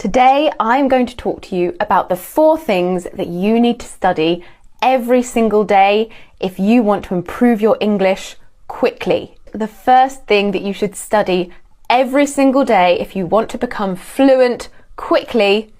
Today, I'm going to talk to you about the 4 things that you need to study every single day if you want to improve your English quickly. The first thing that you should study every single day if you want to become fluent quickly,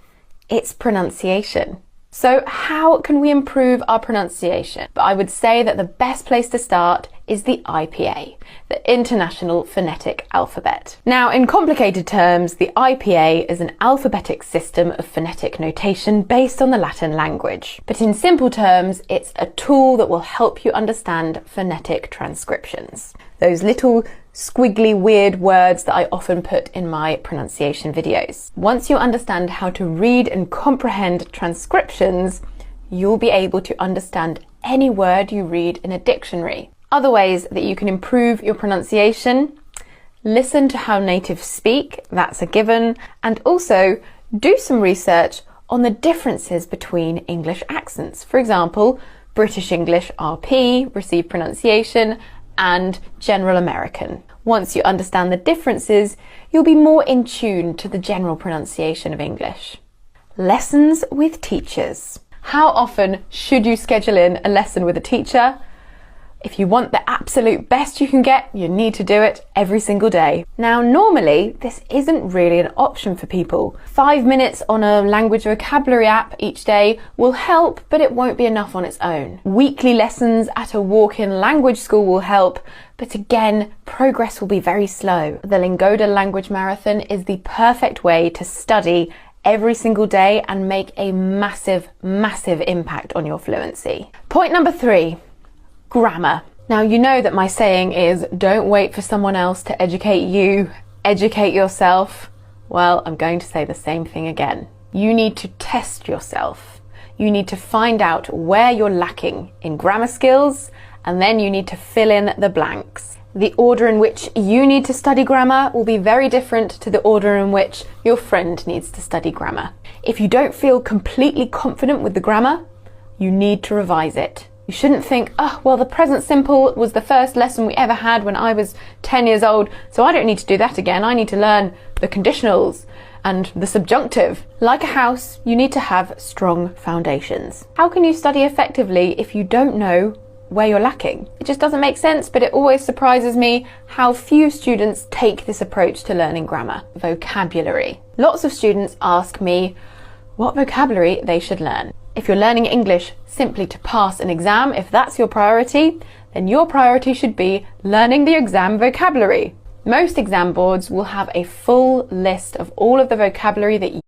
it's pronunciation. So how can we improve our pronunciation? I would say that the best place to start is the IPA, the International Phonetic Alphabet. Now, in complicated terms, the IPA is an alphabetic system of phonetic notation based on the Latin language. But in simple terms, it's a tool that will help you understand phonetic transcriptions. Those little squiggly weird words that I often put in my pronunciation videos. Once you understand how to read and comprehend transcriptions, you'll be able to understand any word you read in a dictionary. Other ways that you can improve your pronunciation: listen to how natives speak, that's a given, and also do some research on the differences between English accents. For example, British English RP, received pronunciation, and General American. Once you understand the differences, you'll be more in tune to the general pronunciation of English. Lessons with teachers. How often should you schedule in a lesson with a teacher? If you want the absolute best you can get, you need to do it every single day. Now, normally, this isn't really an option for people. 5 minutes on a language vocabulary app each day will help, but it won't be enough on its own. Weekly lessons at a walk-in language school will help, but again, progress will be very slow. The Lingoda Language Marathon is the perfect way to study every single day and make a massive, massive impact on your fluency. Point number 3. Grammar. Now, you know that my saying is don't wait for someone else to educate you, educate yourself. Well, I'm going to say the same thing again. You need to test yourself. You need to find out where you're lacking in grammar skills, and then you need to fill in the blanks. The order in which you need to study grammar will be very different to the order in which your friend needs to study grammar. If you don't feel completely confident with the grammar, you need to revise it. You shouldn't think, oh, well, the present simple was the first lesson we ever had when I was 10 years old, so I don't need to do that again. I need to learn the conditionals and the subjunctive. Like a house, you need to have strong foundations. How can you study effectively if you don't know where you're lacking? It just doesn't make sense, but it always surprises me how few students take this approach to learning grammar. Vocabulary. Lots of students ask me what vocabulary they should learn. If you're learning English simply to pass an exam, if that's your priority, then your priority should be learning the exam vocabulary. Most exam boards will have a full list of all of the vocabulary that